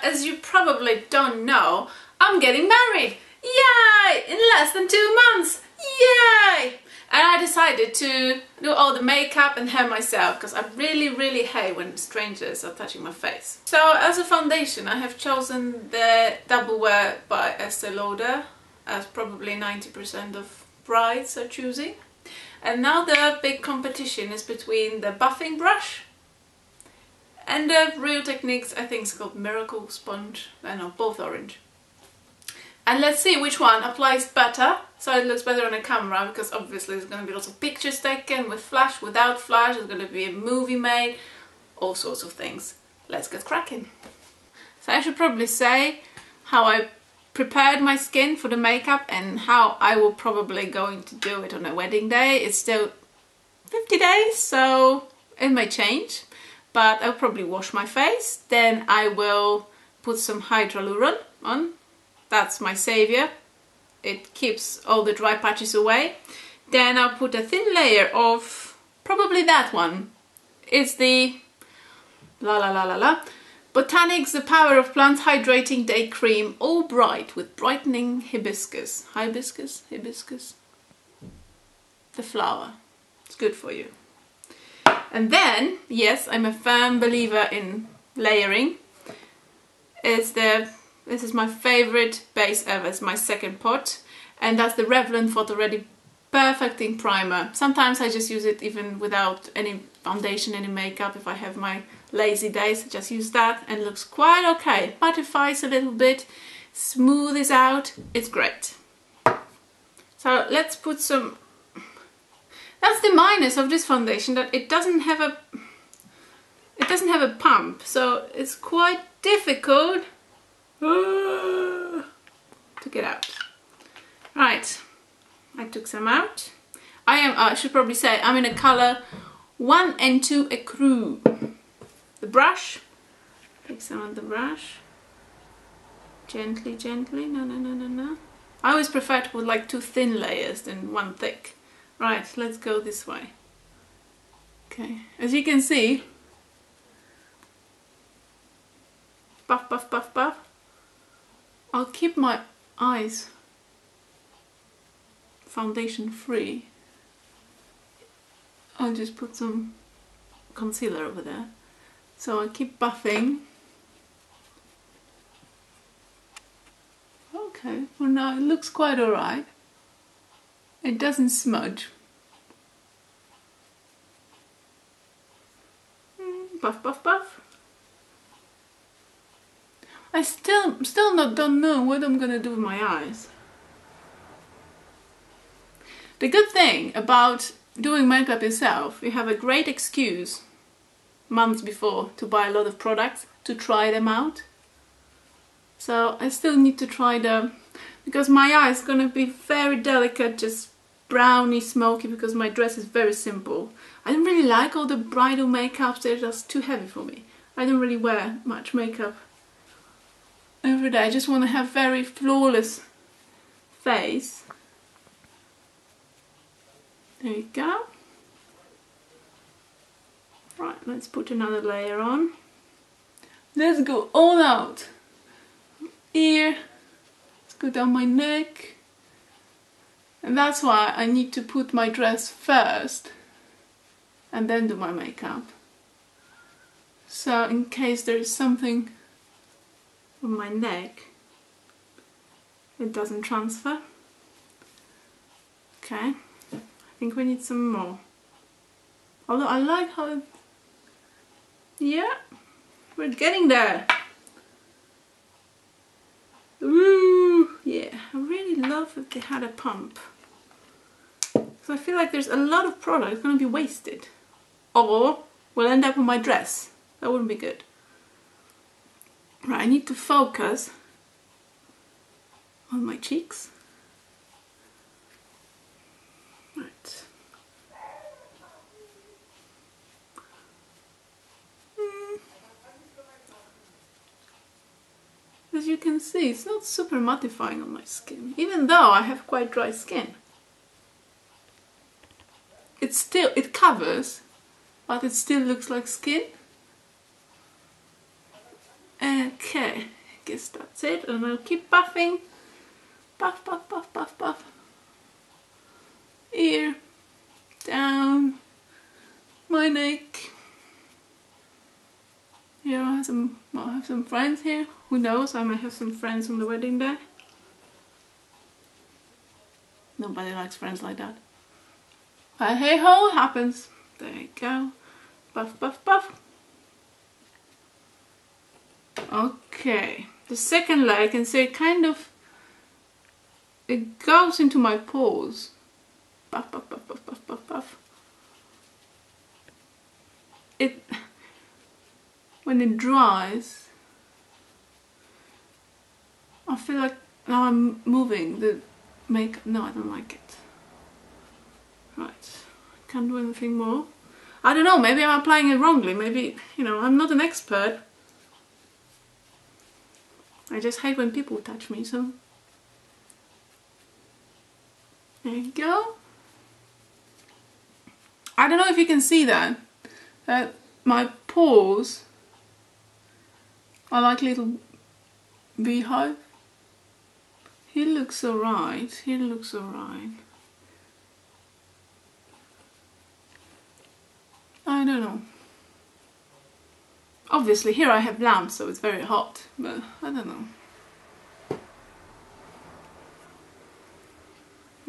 as you probably don't know, I'm getting married! Yay! In less than 2 months! Yay! And I decided to do all the makeup and hair myself because I really hate when strangers are touching my face. So as a foundation I have chosen the Double Wear by Estee Lauder, as probably 90% of brides are choosing. And now the big competition is between the buffing brush and the Real Techniques, I think it's called Miracle Sponge. I know, both orange. And let's see which one applies better, so it looks better on the camera, because obviously there's going to be lots of pictures taken with flash, without flash, there's going to be a movie made, all sorts of things. Let's get cracking. So I should probably say how I prepared my skin for the makeup and how I will probably going to do it on a wedding day. It's still 50 days, so it may change, but I'll probably wash my face, then I will put some hyaluron on. That's my savior. It keeps all the dry patches away. Then I'll put a thin layer of probably that one. It's the Botanics The Power of Plants Hydrating Day Cream, all bright with brightening hibiscus. Hibiscus? The flower. It's good for you. And then, yes, I'm a firm believer in layering. This is my favorite base ever, it's my second pot, and that's the Revlon Photo Ready Perfecting Primer. Sometimes I just use it even without any foundation, any makeup. If I have my lazy days, I just use that and it looks quite okay. Mattifies a little bit, smoothes out, it's great. So let's put some... That's the minus of this foundation, that it doesn't have a pump, so it's quite difficult to get out. Right, I took some out. I should probably say I'm in a color 1 and 2 Ecru. The brush, take some on the brush, gently, no. I always prefer to put like 2 thin layers than 1 thick. Right, let's go this way. Okay, as you can see, puff. I'll keep my eyes foundation free. I'll just put some concealer over there. So I'll keep buffing. Okay, well now it looks quite alright. It doesn't smudge. Puff. I still don't know what I'm gonna do with my eyes. The good thing about doing makeup yourself, you have a great excuse months before to buy a lot of products, to try them out. So I still need to try them, because my eye is gonna be very delicate, just browny, smoky, because my dress is very simple. I don't really like all the bridal makeups, they're just too heavy for me. I don't really wear much makeup every day. I just want to have very flawless face. There you go. Right, let's put another layer on. Let's go all out. Ear. Let's go down my neck. And that's why I need to put my dress first and then do my makeup. So in case there is something on my neck, it doesn't transfer. Okay, I think we need some more. Although I like how yeah, we're getting there. Ooh, yeah, I really love if they had a pump. So I feel like there's a lot of product going to be wasted. Or we'll end up with my dress. That wouldn't be good. Right, I need to focus on my cheeks. Right. As you can see, it's not super mattifying on my skin, even though I have quite dry skin. It covers, but it still looks like skin. Okay. Okay, guess that's it, and I'll keep buffing. Buff, buff, buff, buff, buff. Ear, down, my neck. Here I have some friends here. Who knows, I might have some friends on the wedding day. Nobody likes friends like that. But hey ho, it happens. There you go. Buff, buff, buff. Okay, the second layer, I can see it kind of, it goes into my pores. Buff, buff, buff, buff, buff, buff, buff. When it dries, I feel like now I'm moving the makeup. No, I don't like it. Right, I can't do anything more. I don't know, maybe I'm applying it wrongly. Maybe, you know, I'm not an expert. I just hate when people touch me, so there you go. I don't know if you can see that my pores are like little beehive. He looks alright, he looks alright. I don't know. Obviously here I have lamps, so it's very hot, but I don't know.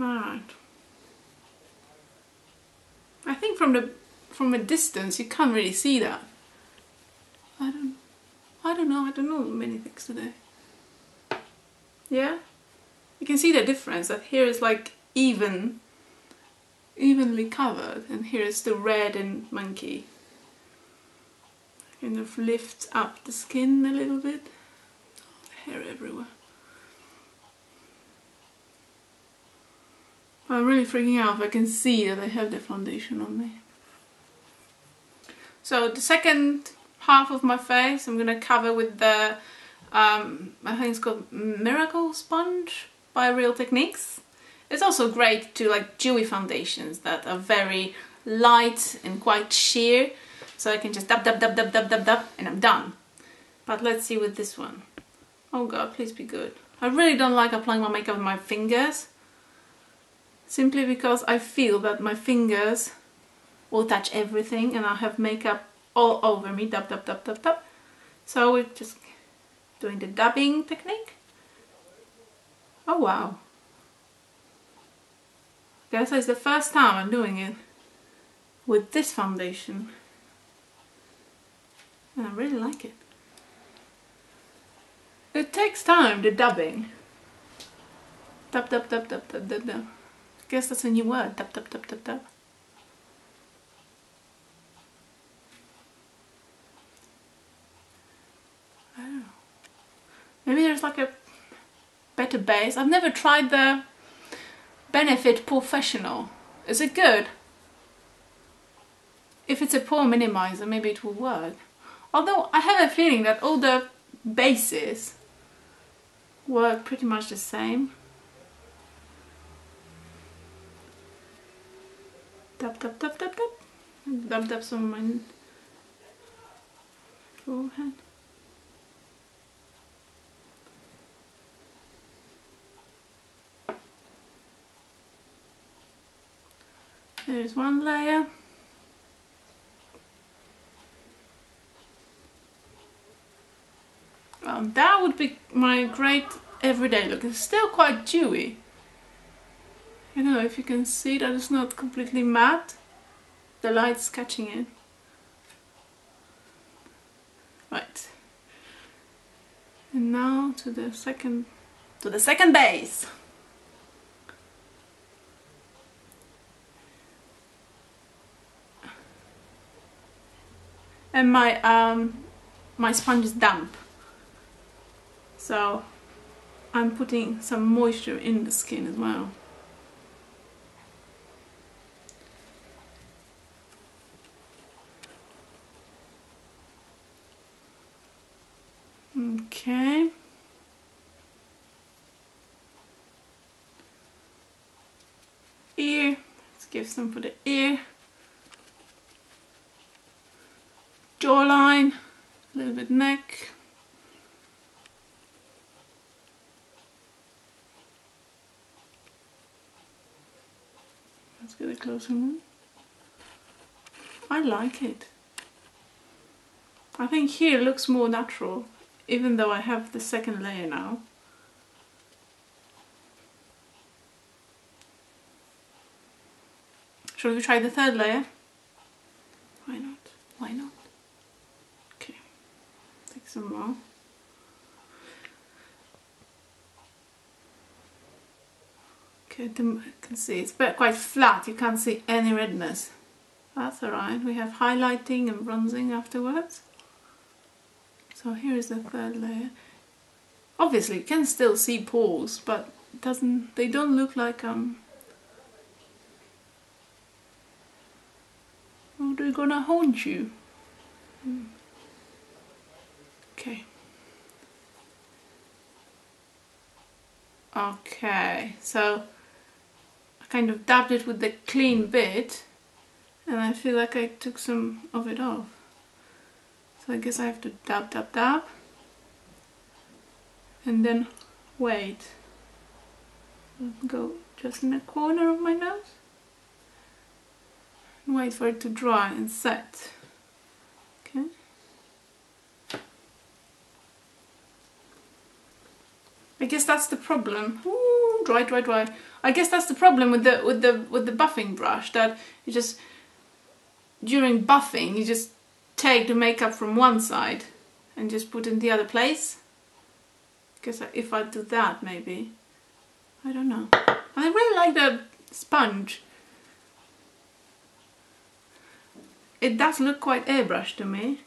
Alright. I think from a distance you can't really see that. I don't know many things today. Yeah? You can see the difference, that here is like evenly covered, and here is still red and monkey. Kind of lifts up the skin a little bit. Oh, hair everywhere. I'm really freaking out if I can see that I have the foundation on me. So the second half of my face I'm gonna cover with the I think it's called Miracle Sponge by Real Techniques. It's also great to like dewy foundations that are very light and quite sheer. So I can just dab, dab, dab, dab, dab, dab, dab, and I'm done. But let's see with this one. Oh god, please be good. I really don't like applying my makeup with my fingers. Simply because I feel that my fingers will touch everything and I'll have makeup all over me. Dab, dab, dab, dab, dab. So we're just doing the dabbing technique. Oh wow. Guess it's the first time I'm doing it with this foundation. And I really like it. It takes time, the dabbing. Dab, dab, dab, dab, dab, dab, dab. I guess that's a new word. Dab, dab, dab, dab, dab. I don't know. Maybe there's like a better base. I've never tried the Benefit Professional. Is it good? If it's a pore minimizer, maybe it will work. Although I have a feeling that all the bases work pretty much the same. Dab, dab, dab, dab, dab. Dab, dab some on my forehead. There's one layer. That would be my great everyday look. It's still quite dewy. I don't know if you can see that it's not completely matte. The light's catching it. Right. And now to the second base. And my sponge is damp. So I'm putting some moisture in the skin as well. Okay. Ear. Let's give some for the ear. Jawline. A little bit neck. get a closer one. I like it. I think here looks more natural, even though I have the second layer now. Shall we try the third layer? Why not? Why not? Okay, take some more. Okay, I can see it's quite flat, you can't see any redness. That's alright, we have highlighting and bronzing afterwards. So here is the third layer. Obviously you can still see pores, but they don't look like oh, they're gonna haunt you. Okay. Okay, so I kind of dabbed it with the clean bit and I feel like I took some of it off. So I guess I have to dab, dab, dab and then wait. Go just in the corner of my nose. Wait for it to dry and set. Okay. I guess that's the problem. Ooh, dry, dry, dry. I guess that's the problem with the buffing brush, that you just during buffing you just take the makeup from one side and just put it in the other place. Because if I do that, maybe, I don't know. I really like the sponge. It does look quite airbrushed to me.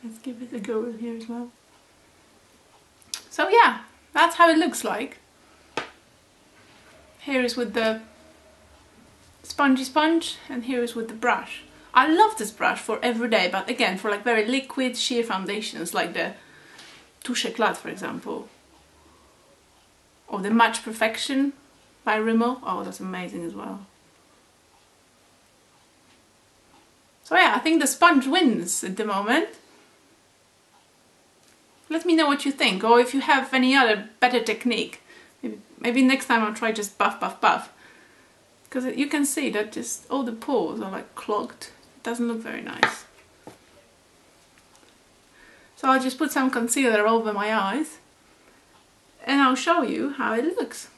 Let's give it a go here as well. So yeah, that's how it looks like. Here is with the spongy sponge and here is with the brush. I love this brush for everyday, but again for like very liquid sheer foundations like the Touche Éclat, for example. Or the Match Perfection by Rimmel. Oh, that's amazing as well. So yeah, I think the sponge wins at the moment. Let me know what you think, or if you have any other better technique. Maybe next time I'll try just buff, buff, buff. Because you can see that just all the pores are like clogged. It doesn't look very nice. So I'll just put some concealer over my eyes and I'll show you how it looks.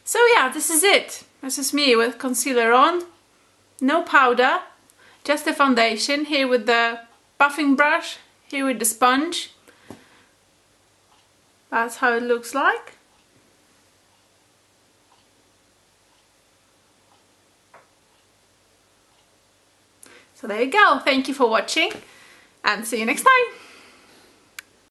So yeah, this is it. This is me with concealer on, no powder, just the foundation, here with the buffing brush, here with the sponge. That's how it looks like. So there you go. Thank you for watching and see you next time.